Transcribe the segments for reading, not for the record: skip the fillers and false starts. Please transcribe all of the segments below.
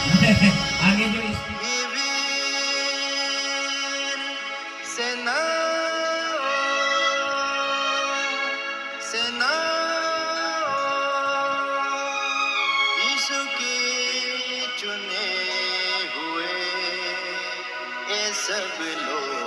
आगे जो सेना सेना यीशु के चुने हुए ये सब लोगों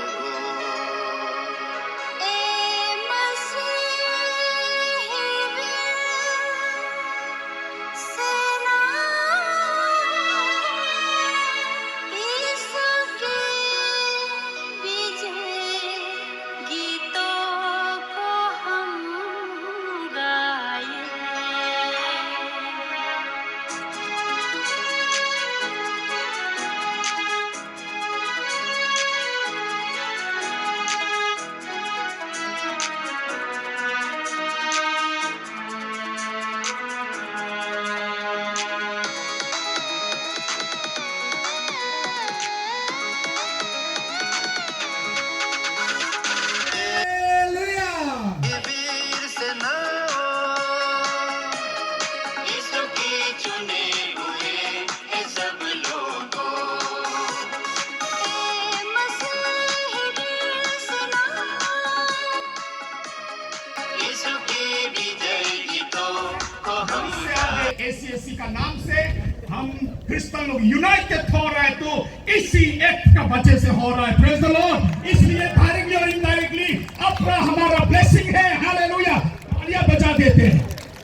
ACSC का नाम से हम क्रिश्चियन लोग यूनाइटेड हो रहे हैं, तो इसी एक्ट का वजह से हो रहा है। Praise the Lord. इसलिए डायरेक्टली और इनडायरेक्टली अपना हमारा ब्लेसिंग है। हालेलुया, तालियां बजा देते हैं,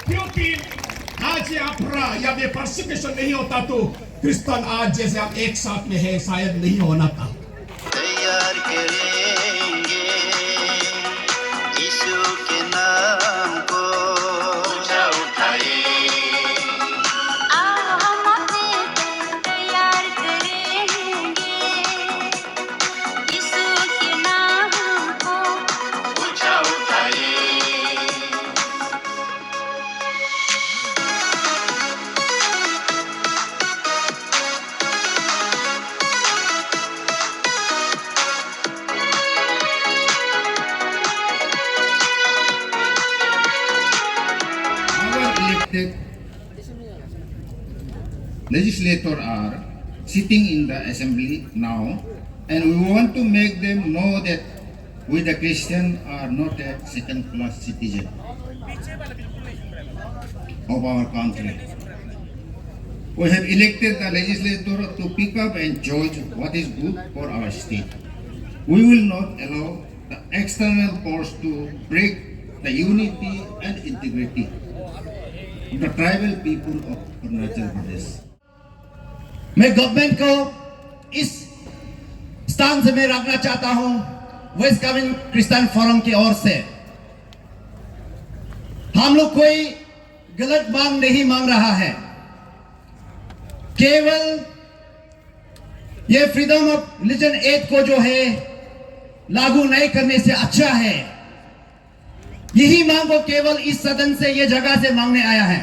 क्योंकि आज ये अपरा या ये परसिक्यूशन नहीं होता तो क्रिश्चियन आज जैसे आप एक साथ में है शायद नहीं होना था। तैयार करेंगे यीशु के नाम को ऊंचा उठाए। Legislators are sitting in the assembly now, and we want to make them know that we the Christians are not a second-class citizen of our country. We have elected the legislator to pick up and judge what is good for our state. We will not allow the external force to break the unity and integrity of the tribal people of Arunachal Pradesh. मैं government को इस स्थान से मैं रखना चाहता हूं waste Kameng Christian forum की ओर से। हम लोग कोई गलत मांग नहीं मांग रहा है, केवल ये फ्रीडम ऑफ रिलीजन एक्ट को जो है लागू नहीं करने से अच्छा है, यही मांग को केवल इस सदन से ये जगह से मांगने आया है।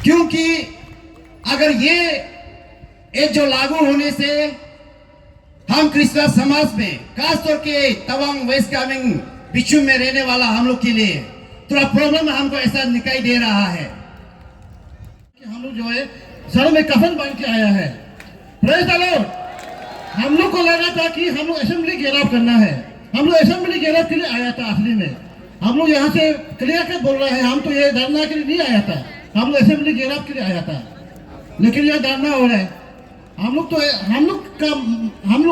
क्योंकि अगर ये जो लागू होने से हम क्रिश्चियन समाज में खासतौर के तवांग वेस्ट कामेंग बिच्छू में रहने वाला हम लोग के लिए थोड़ा प्रॉब्लम हमको ऐसा दिखाई दे रहा है कि हम लोग जो है सर में कफन बांध के आया है। Praise the Lord. हम लोग को लगा था कि हम लोग असेंबली घेराव करना है, हम लोग असेंबली घेराव के लिए आया था। असली में हम लोग यहाँ से क्लियर कर बोल रहे हैं, हम तो ये धरना के लिए नहीं आया था, हम लोग असेंबली घेराव के लिए आया था। लेकिन यह धरना हो रहा है, हम लोग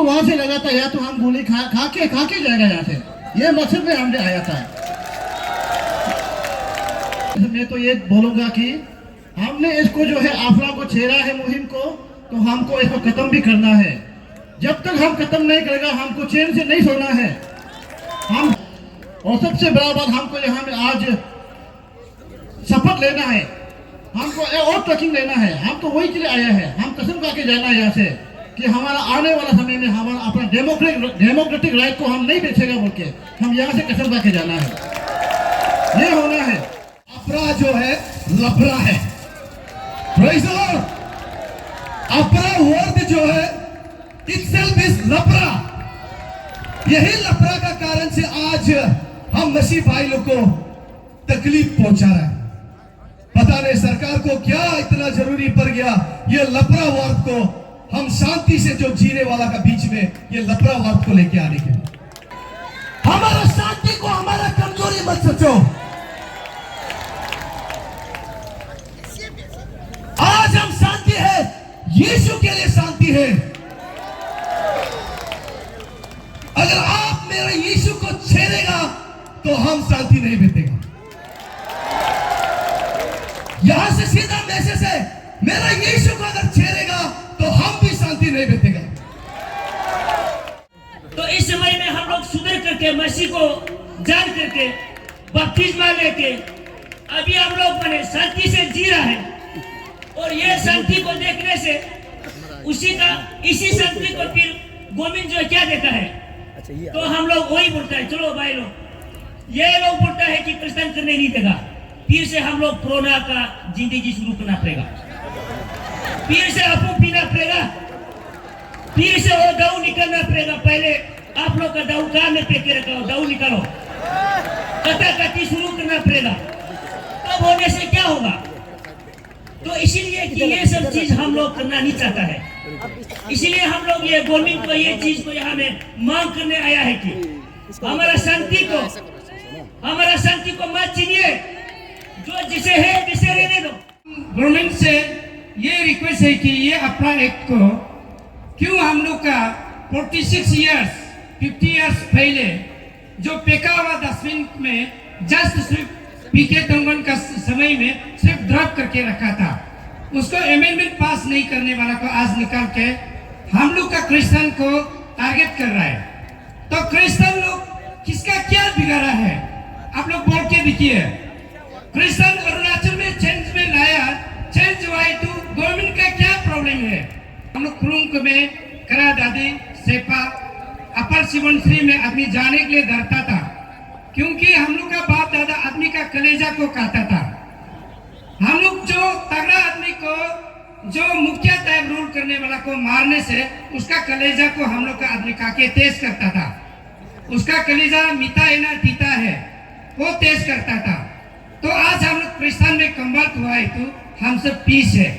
वहां से लगा था या तो हम गोली खा के जाएगा यहाँ से, ये मकसद में हमने आया था। मैं तो ये बोलूंगा कि हमने इसको जो है आफरा को छेड़ा है मुहिम को, तो हमको इसको खत्म भी करना है। जब तक हम खत्म नहीं करेगा हमको चैन से नहीं सोना है। हम और सबसे बड़ा बात हमको यहाँ में आज शपथ लेना है, हमको और ट्रैकिंग लेना है। हम तो वही के लिए आया है, हम कसम खा के जाना है यहाँ से कि हमारा आने वाला समय में हमारा अपना डेमोक्रेटिक राइट को हम नहीं बेचेगा बोल के हम यहाँ से कसम खा के जाना है। ये होना है। अपरा जो है लफड़ा है। Praise the Lord. अपरा वर्ड जो है itself is लफड़ा। यही लफड़ा का कारण से आज हम मसीह भाई लोग को तकलीफ पहुंचा रहा है। पता नहीं सरकार को क्या इतना जरूरी पड़ गया ये लफड़ा वार्ड को, हम शांति से जो जीने वाला का बीच में ये लफड़ा वार्ड को लेके आने के लिए। हमारा शांति को हमारा कमजोरी मत सोचो। आज हम शांति है, यीशु के लिए शांति है। अगर आप मेरे यीशु को छेड़ेगा तो हम शांति नहीं बीतेगा। यहां से सीधा मैसेज है, मेरा यीशु को अगर छेड़ेगा तो हम भी शांति नहीं बीतेगा। तो इस समय में हम लोग सुधर करके मसीह को जान करके बपतिस्मा लेके अभी हम लोग बने शांति से जी रहा है। और ये शांति को देखने से इसी शांति को फिर गोविंद जो क्या देता है, तो हम लोग वही बोलता है, चलो भाई लोग, ये लोग बोलता है कि क्रिश्चियन करने नहीं देगा, फिर से हम लोग कोरोना का जिंदगी शुरू करना पड़ेगा, फिर से अफू पीना पड़ेगा, फिर से वो दाऊ निकलना पड़ेगा। पहले आप लोग का दाऊ कहाँ में फेंके रखा हो, दाऊ निकालो, कथा शुरू करना पड़ेगा। तब होने से क्या होगा? तो इसीलिए कि ये सब चीज हम लोग करना नहीं चाहता है, इसीलिए हम लोग ये गवर्नमेंट को ये चीज को यहाँ में मांग करने आया है कि हमारा शांति को मत छीनिए, जो जिसे है जिसे रहने दो। गवर्नमेंट से ये रिक्वेस्ट है कि ये अपना एक्ट को क्यों हम लोग का 46 इयर्स 50 इयर्स पहले जो फेंका हुआ डस्टबिन में जस्ट सिर्फ पीके तंगन का समय में सिर्फ ड्रॉप करके रखा था, उसको अमेंडमेंट पास नहीं करने वाला को आज निकाल के हम लोग का क्रिश्चियन को टारगेट कर रहा है। तो क्रिश्चियन लोग किसका क्या बिगाड़ा है, आप लोग बोल के देखिए। क्रिश्चियन अरुणाचल में चेंज में लाया, चेंज हुआ तो गवर्नमेंट का क्या प्रॉब्लम है? हम लोग क्रुंक में करा दादी सेपा अपर सुबनसिरी में आदमी जाने के लिए डरता था, क्योंकि हम लोग का बाप दादा आदमी का कलेजा को काटा था। हम लोग जो तगड़ा आदमी को, जो मुखिया टाइप रूल करने वाला को मारने से उसका कलेजा को हम लोग का आदमी काके तेज करता था, उसका कलेजा मीठा है ना तीता है, वो तेज करता था। तो आज हम लोग क्रिश्चियन में कन्वर्ट हुआ है तो हम सब पीस है।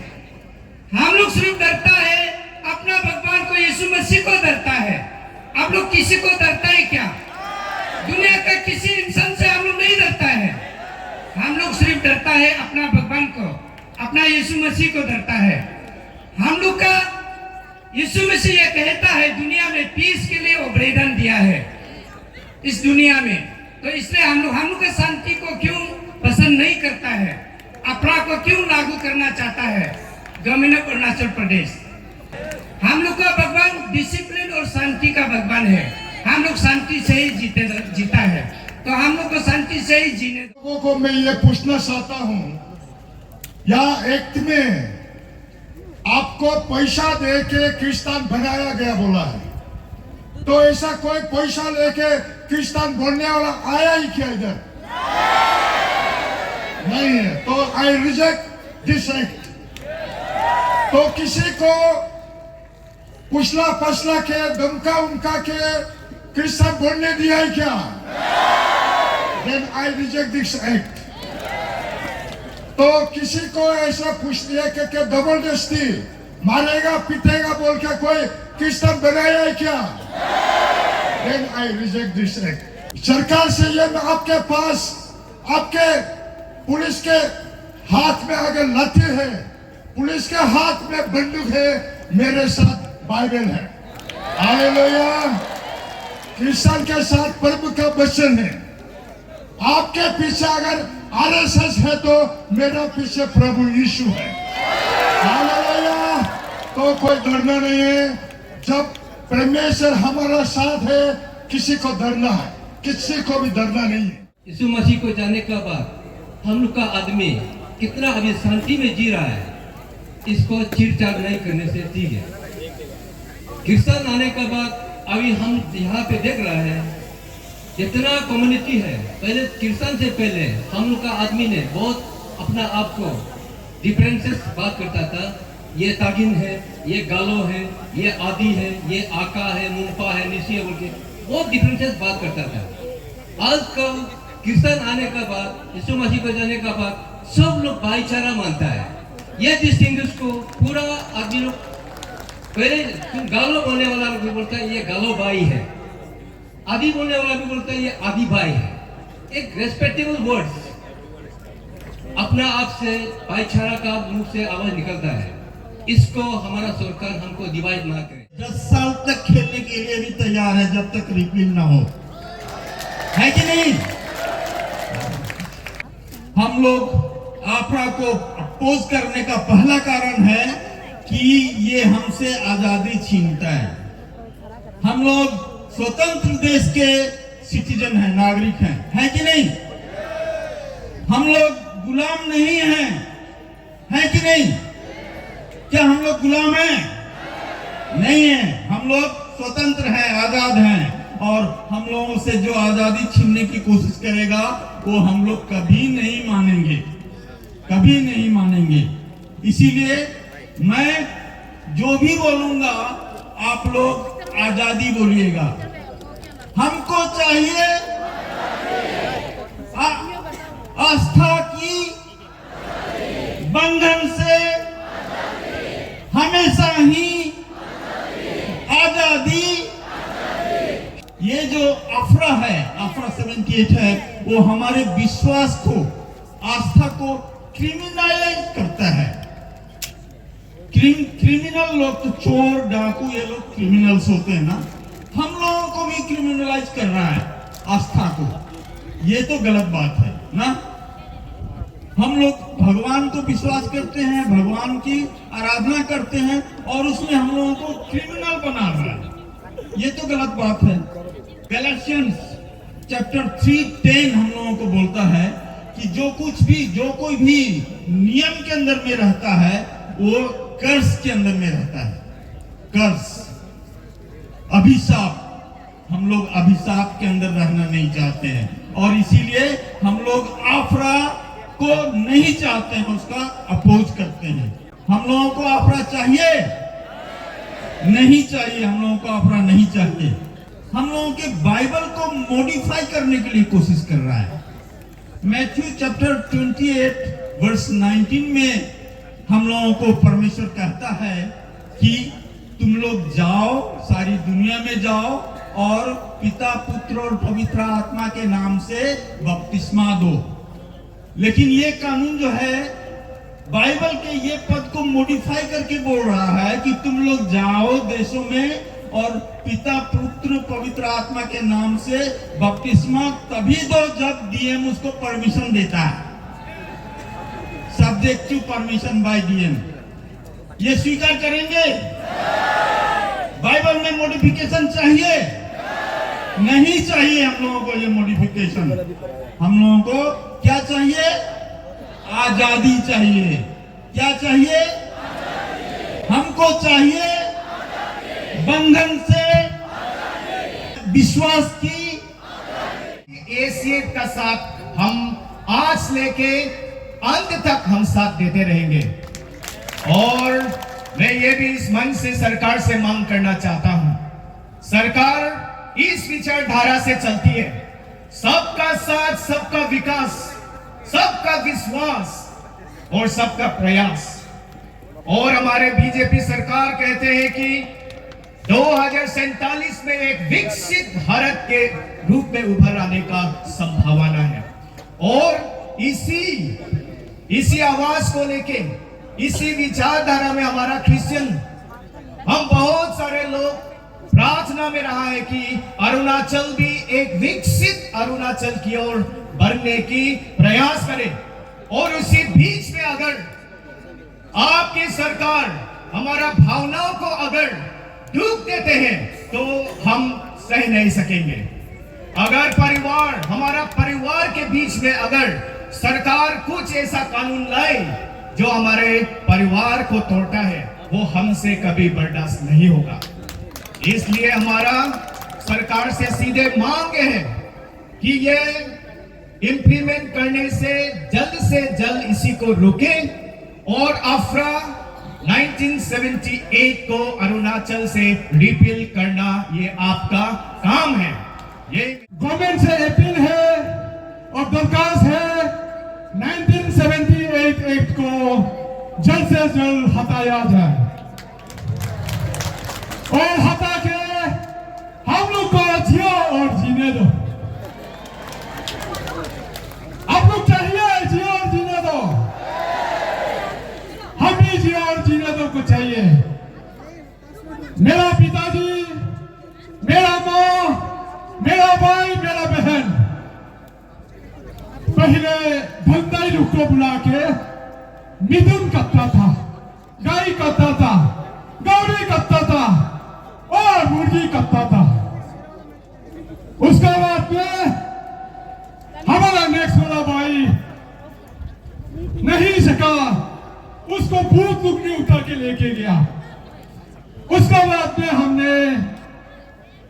हम लोग सिर्फ डरता है अपना भगवान को, यीशु मसीह को डरता है। आप लोग किसी को डरता है क्या? दुनिया का किसी इंसान से हम लोग नहीं डरता है, हम लोग सिर्फ डरता है अपना भगवान को, अपना यीशु मसीह को डरता है। हम लोग का यीशु मसीह ये कहता है दुनिया में पीस के लिए वो बलिदान दिया है इस दुनिया में। तो इसलिए हम लोग का शांति को क्यों पसंद नहीं करता है, अपना को क्यों लागू करना चाहता है गवर्नमेंट ऑफ अरुणाचल प्रदेश। हम लोग का भगवान डिसिप्लिन और शांति का भगवान है, हम लोग शांति से ही जीता है, तो हम लोग को शांति से ही जीने। लोगों को मैं ये पूछना चाहता हूँ, या एक्ट में आपको पैसा दे के क्रिश्चियन बनाया गया बोला है, तो ऐसा कोई पैसा लेके क्रिश्चियन बनने वाला आया ही क्या इधर? नहीं है। तो आई रिजेक्ट दिस एक्ट। तो किसी को पुछला पछला के धमका उमका के क्रिश्चियन बनने दिया है क्या? Then I reject this act. तो किसी को ऐसा पूछ दिया कि जबरदस्ती मारेगा पीटेगा बोल के कोई क्रिश्चियन बनाया है क्या? Then I reject this act. सरकार से ये आपके पास, आपके पुलिस के हाथ में अगर लाठी है, पुलिस के हाथ में बंदूक है, मेरे साथ बाइबल है, हालेलुया। क्रिश्चियन के साथ प्रभु का वचन है। आपके पीछे अगर आरएसएस है तो मेरा पीछे प्रभु यीशु है, हालेलुया। तो कोई डरना नहीं है, जब परमेश्वर हमारा साथ है किसी को डरना है, किसी को भी डरना नहीं है। यीशु मसीह को जानने के बाद हम लोग का आदमी कितना अभी शांति में जी रहा है, इसको छेड़छाड़ नहीं करने से ठीक है। क्रिश्चियन आने के बाद अभी हम यहाँ पे देख रहे हैं जितना कम्युनिटी है, पहले क्रिश्चियन से पहले हम लोग का आदमी ने बहुत अपना आप को डिफरेंसेस बात करता था, ये तागिन है, ये गालो है, ये आदि है, ये आका है, मुंफा है, निशी है बोल के बहुत डिफरेंसेस बात करता था। आज का क्रिश्चियन आने के बाद, यीशु मसीह को जाने के बाद सब लोग भाईचारा मानता है। ये डिस्टिंग्विश को पूरा आदमी लोग पहले गालो बोलने वाला भी बोलता है ये गालो भाई है, आदि बोलने वाला भी बोलता है ये आदि भाई है। एक रेस्पेक्टेबल वर्ड्स अपना आप से भाईचारा का मुंह से आवाज निकलता है। इसको हमारा सरकार हमको डिवाइड ना करे। 10 साल तक खेलने के लिए भी तैयार है जब तक रिपील ना हो, है कि नहीं? हम लोग आफरा को अपोज करने का पहला कारण है कि ये हमसे आजादी छीनता है। हम लोग स्वतंत्र देश के सिटीजन हैं, नागरिक हैं, है कि नहीं? हम लोग गुलाम नहीं हैं, है कि नहीं? क्या हम लोग गुलाम हैं? नहीं है। हम लोग स्वतंत्र हैं, आजाद हैं, और हम लोगों से जो आजादी छीनने की कोशिश करेगा वो हम लोग कभी नहीं मानेंगे, कभी नहीं मानेंगे। इसीलिए मैं जो भी बोलूंगा आप लोग आजादी बोलिएगा। हमको चाहिए आस्था की बंधन से हमेशा ही आजादी। ये जो अफरा है, अफरा 78 है, वो हमारे विश्वास को, आस्था को क्रिमिनलाइज करता है। क्रिमिनल लोग तो चोर डाकू ये लोग क्रिमिनल्स होते हैं ना, हम लोगों को भी क्रिमिनलाइज कर रहा है आस्था को। ये तो गलत बात है ना। हम लोग भगवान को विश्वास करते हैं, भगवान की आराधना करते हैं, और उसमें हम लोगों को क्रिमिनल बना रहा है। ये तो गलत बात है। गैलेशियंस चैप्टर 3:10 हम लोगों को बोलता है कि जो कोई भी नियम के अंदर में रहता है वो कर्ज के अंदर में रहता है। कर्ज, अभिशाप। हम लोग अभिशाप के अंदर रहना नहीं चाहते हैं, और इसीलिए हम लोग आफरा को नहीं चाहते हैं, उसका अपोज करते हैं। हम लोगों को आफरा चाहिए? नहीं चाहिए। हम लोगों को आफरा नहीं चाहिए। हम लोगों के बाइबल को मॉडिफाई करने के लिए कोशिश कर रहा है। मैथ्यू चैप्टर 28 वर्स 19 में हम लोगों को परमेश्वर कहता है कि तुम लोग जाओ, सारी दुनिया में जाओ, और पिता, पुत्र और पवित्र आत्मा के नाम से बपतिस्मा दो। लेकिन ये कानून जो है बाइबल के ये पद को मॉडिफाई करके बोल रहा है कि तुम लोग जाओ देशों में और पिता, पुत्र, पवित्र आत्मा के नाम से बपतिस्मा तभी दो जब डीएम उसको परमिशन देता है। Subject to permission by DM. ये स्वीकार करेंगे? बाइबल में मॉडिफिकेशन चाहिए? नहीं चाहिए हम लोगों को ये मॉडिफिकेशन। हम लोगों को क्या चाहिए? आजादी चाहिए। क्या चाहिए? हमको चाहिए बंधन से विश्वास की। एसीएट का साथ हम आज लेके अंत तक हम साथ देते रहेंगे। और मैं ये भी इस मंच से सरकार से मांग करना चाहता हूं, सरकार इस विचारधारा से चलती है, सबका साथ, सबका विकास, सबका विश्वास और सबका प्रयास। और हमारे बीजेपी सरकार कहते हैं कि 2047 में एक विकसित भारत के रूप में उभर आने का संभावना है। और इसी आवाज को लेके, इसी विचारधारा में हमारा क्रिश्चियन, हम बहुत सारे लोग प्रार्थना में रहा है कि अरुणाचल भी एक विकसित अरुणाचल की ओर बढ़ने की प्रयास करे। और उसी बीच में अगर आपकी सरकार हमारा भावनाओं को अगर डूब देते हैं तो हम सह नहीं सकेंगे। अगर परिवार, हमारा परिवार के बीच में अगर सरकार कुछ ऐसा कानून लाए जो हमारे परिवार को तोड़ता है, वो हमसे कभी बर्दाश्त नहीं होगा। इसलिए हमारा सरकार से सीधे मांग है कि ये इंप्लीमेंट करने से जल्द इसी को रोके और अफरा 1978 को अरुणाचल से रिपील करना ये आपका काम है। ये गवर्नमेंट से अपील है और दरखास्त है 1978 68 एक्ट को जल्द से जल्द हटाया जाए और हटा के हम लोग को जियो और जीने दो। आप लोग चाहिए जियो और जीने दो, हम भी जियो और जीने दो को चाहिए। मेरा पिताजी, मेरा माँ, मेरा भाई, मेरा बहन पहले धंधाई लोग को बुला के मिथुन करता था, गाय करता था, गौरी करता था और मुर्गी करता था। उसके बाद में हमारा नेक्स्ट वाला भाई नहीं सका, उसको भूत लुकनी उठा के लेके गया। उसके बाद में हमने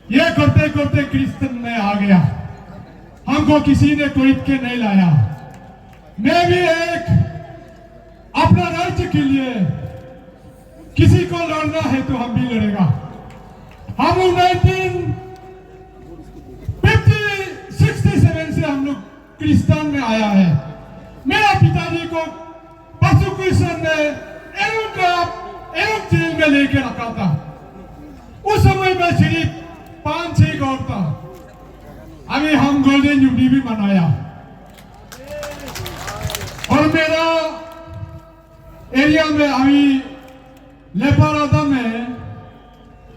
ये करते करते क्रिश्चियन में आ गया, हमको किसी ने कोई के नहीं लाया। मैं भी एक अपना राज्य के लिए किसी को लड़ना है तो हम भी लड़ेगा। हम 1967 से हम लोग क्रिश्चियन में आया है। मेरा पिताजी को परसिक्यूशन में एवं जेल में लेके रखा था। उस समय में सिर्फ 5-6 गांव था। अभी हम गोल्डन जुबली भी मनाया और मेरा एरिया में अभी लेपारादा में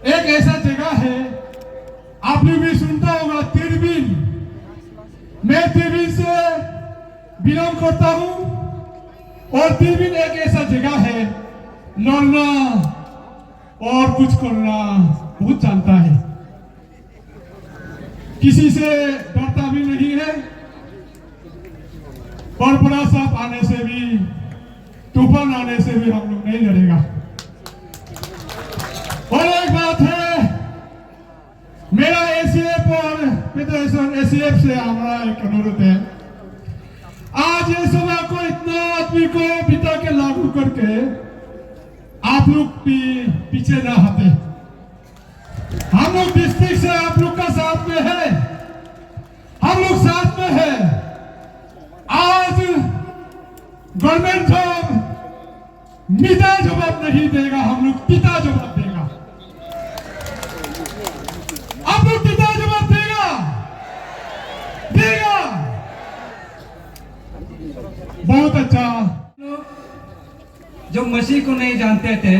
एक ऐसा जगह है, आप लोग भी सुनता होगा, तिरबिन। मैं तिरबिन से बिलोंग करता हूं और तिरबिन एक ऐसा जगह है, लड़ना और कुछ करना बहुत जानता है, किसी से डरता भी नहीं है और बड़ा सांप आने से भी, तूफान आने से भी हम लोग नहीं लड़ेगा। और एक बात है, मेरा एसीएफ और फेडरेशन एसीएफ से हमारा एक अनुरोध है, आज ये सभा को इतना आदमी को बिता के लागू करके आप लोग भी पीछे ना हटे। हम लोग डिस्ट्रिक्ट से आप लोग का साथ में है, हम लोग साथ में है। आज गवर्नमेंट जॉब मिता जवाब नहीं देगा, हम लोग पिता जवाब देगा। आप लोग पिता जवाब देगा। बहुत अच्छा। जो मसीह को नहीं जानते थे,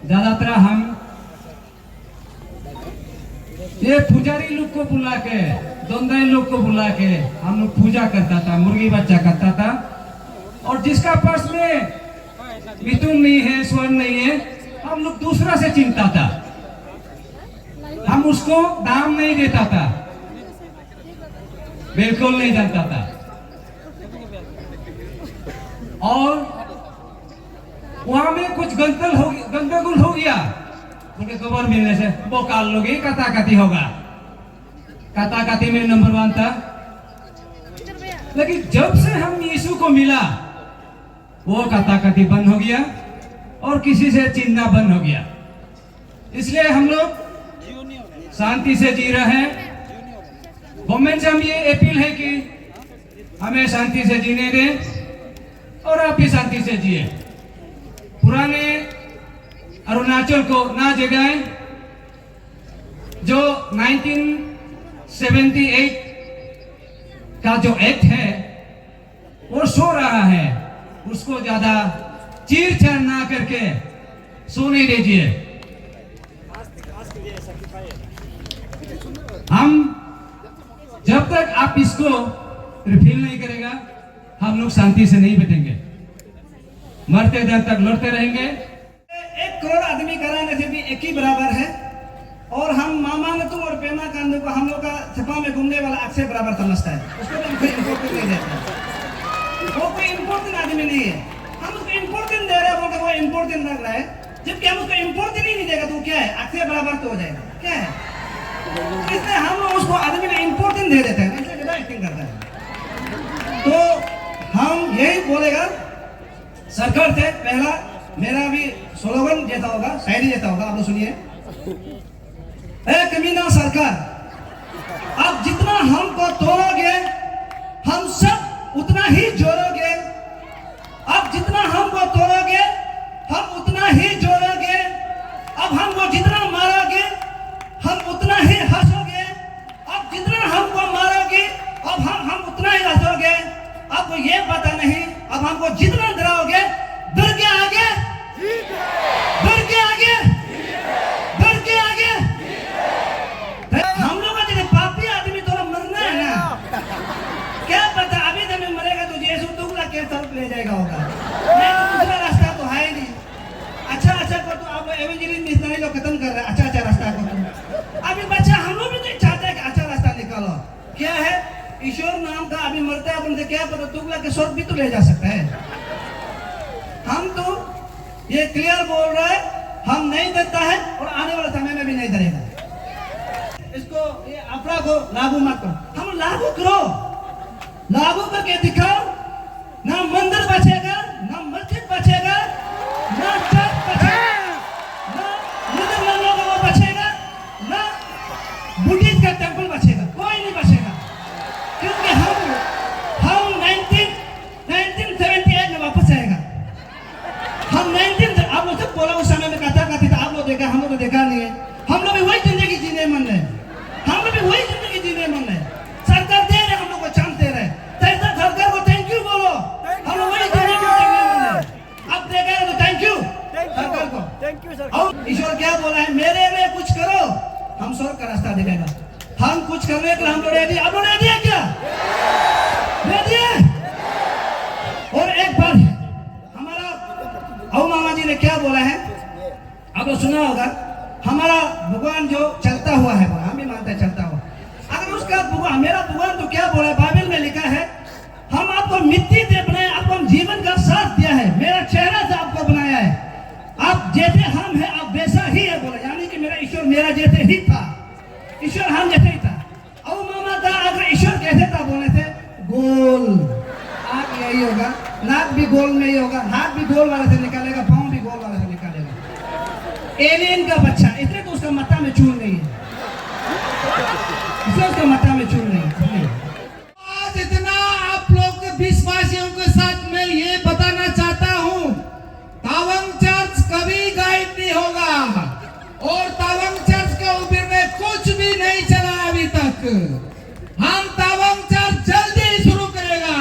ज्यादातर हम ये पुजारी लोग को बुला के, दोंदाई लोग को बुला के हम लोग पूजा करता था, मुर्गी बच्चा करता था। और जिसका पास में मिथुन नहीं है, स्वर्ण नहीं है, हम लोग दूसरा से चिंता था, हम उसको दाम नहीं देता था, बिल्कुल नहीं जानता था। और वहां में कुछ गंदगुल हो गया, उनके खबर मिलने से वो काल लोग ही कताकती होगा। कताकती में नंबर 1 था। लेकिन जब से हम यीशु को मिला, वो कताकती बंद हो गया और किसी से चिंता बंद हो गया। इसलिए हम लोग शांति से जी रहे हैं। गवर्नमेंट से हम ये अपील है कि हमें शांति से जीने दें और आप भी शांति से जिए। पुराने अरुणाचल को ना जगाएं। जो 1978 का जो एक्ट है वो सो रहा है, उसको ज्यादा चीर-चार ना करके सोने दीजिए। हम जब तक आप इसको रिफिल नहीं करेगा, हम लोग शांति से नहीं बैठेंगे, मरते दम तक लड़ते रहेंगे। 1 करोड़ आदमी कराने से भी एक ही बराबर है। और हम मामा ने तुम और पेमा कांदू को हम लोग का छपा में घूमने वाला आग से बराबर समझता है, उसको भी कोई इम्पोर्टेंट नहीं देता। वो कोई इम्पोर्टेंट आदमी नहीं है, हम उसको इम्पोर्टेंट दे रहे हैं, बोलते वो इम्पोर्टेंट लग रहा है। जबकि हम उसको इम्पोर्टेंट ही नहीं देगा तो क्या है, आग से बराबर तो हो जाएगा, क्या है। इसलिए हम उसको आदमी में इम्पोर्टेंट दे देते हैं, इसलिए ज्यादा एक्टिंग करता है। तो हम यही बोलेगा सरकार से, पहला मेरा भी स्लोगन जैसा होगा, शायरी जैसा होगा, आप लोग सुनिए। ए कमीना सरकार, आप जितना हमको तोड़ोगे हम सब उतना ही जोड़ोगे। आप अब जितना हमको तोड़ोगे हम उतना ही जोड़ोगे। अब हमको जितना मारोगे हम उतना ही हंसोगे। अब जितना हमको मारोगे अब हम उतना ही हंसोगे। आपको ये पता नहीं, अब हमको जितना डराओगे डर के आगे, डर के आगे, डर के आगे। हम लोग का जैसे पापी आदमी थोड़ा मरना है ना, क्या पता अभी जब मैं मरेगा तो यीशु टुकड़ा के तरफ ले जाएगा होगा। नहीं तो दूसरा रास्ता तो है ही नहीं। अच्छा अच्छा को तो आप लोग एवेंजलिस्ट मिशनरी लोग खत्म कर रहे हैं, अच्छा अच्छा रास्ता को। अभी बच्चा हम लोग भी तो चाहते हैं कि अच्छा रास्ता निकालो। क्या है, ईश्वर नाम का अभी मरता है अपन से क्या पता, टुकड़ा के स्वर्ग भी तो ले जा सकता है। हम तो ये क्लियर बोल रहा है, हम नहीं डरता है और आने वाले समय में भी नहीं डरेगा। इसको ये अफरा को लागू मत करो, हम लागू करो, लागू करके दिखाओ। ना मंदिर बचेगा, ना मस्जिद बचेगा, ना चर्च बचेगा, ना मुसलमानों का वो बचेगा, ना बुद्धिस्ट का टेंपल बचेगा, कोई नहीं बचेगा। क्योंकि हम 1978 में वापस आएगा। हम 19 आप लोग सब बोला उस समय में कथा कहती था, आप लोग देखा, हम लोग तो देखा नहीं है। हम लोग भी वही जिंदगी जीने मन रहे, हम लोग भी वही जिंदगी जीने मन रहे। सरकार दे रहे, हम लोग को चांस दे रहे, सरकार को थैंक यू बोलो। हम लोग वही जिंदगी जीने मन रहे। अब दे गए तो थैंक यू सरकार को, थैंक यू सर। और ईश्वर क्या बोला है, मेरे लिए कुछ करो, हम स्वर्ग का रास्ता दिखाएगा। हम कुछ करने के लिए हम लोग रेडी, आप लोग रेडी है क्या? रेडी है? और एक बार हमारा मामा जी ने क्या बोला है, आप लोग सुना होगा, हमारा भगवान जो चलता हुआ है, हम भी मानते हैं चलता हुआ। अगर उसका भगवान, मेरा भगवान तो क्या बोला है, बाइबल में लिखा है, हम आपको मिट्टी से बनाए, आपको हम जीवन का साथ दिया है, मेरा चेहरा से आपको बनाया है, आप जैसे हम हैं आप वैसा ही है बोला। यानी कि मेरा ईश्वर मेरा जैसे ही था, ईश्वर हम जैसे ही था। और मामा था, अगर ईश्वर कैसे था बोले थे, गोल, आँख यही होगा, नाक भी गोल में ही होगा, हाथ भी गोल वाले से निकालेगा, पाँव भी गोल वाले से निकालेगा। एलियन का बच्चा, इसलिए तो उसका माथा में चूल नहीं है, इसलिए उसका माथा में चूल नहीं है। आज इतना आप लोग के विश्वासियों के साथ मैं ये बताना चाहता हूँ, तावंग चर्च कभी गायब नहीं होगा और तावंग चर्च के ऊपर में कुछ भी नहीं चला अभी तक। हम तावंग चर्च जल्दी शुरू करेगा।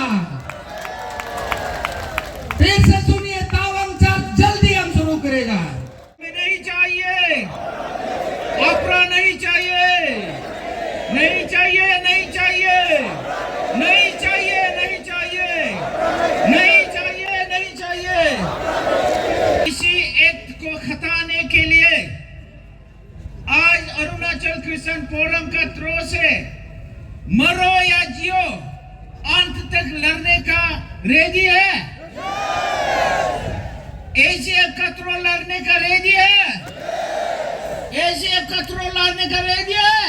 फिर से सुनिए, तावंग चर्च जल्दी हम शुरू करेगा। नहीं चाहिए, अफरा नहीं चाहिए, नहीं चाहिए, नहीं चाहिए, नहीं चाहिए, नहीं चाहिए, नहीं चाहिए, नहीं चाहिए। इसी एक्ट को हटाने के लिए आज अरुणाचल क्रिश्चियन फोरम का थ्रो से मरो या जियो अंत तक लड़ने का रेडी है। एसीएफ का थ्रो लड़ने का रेडी है, एसीएफ का थ्रो लड़ने का रेडी है।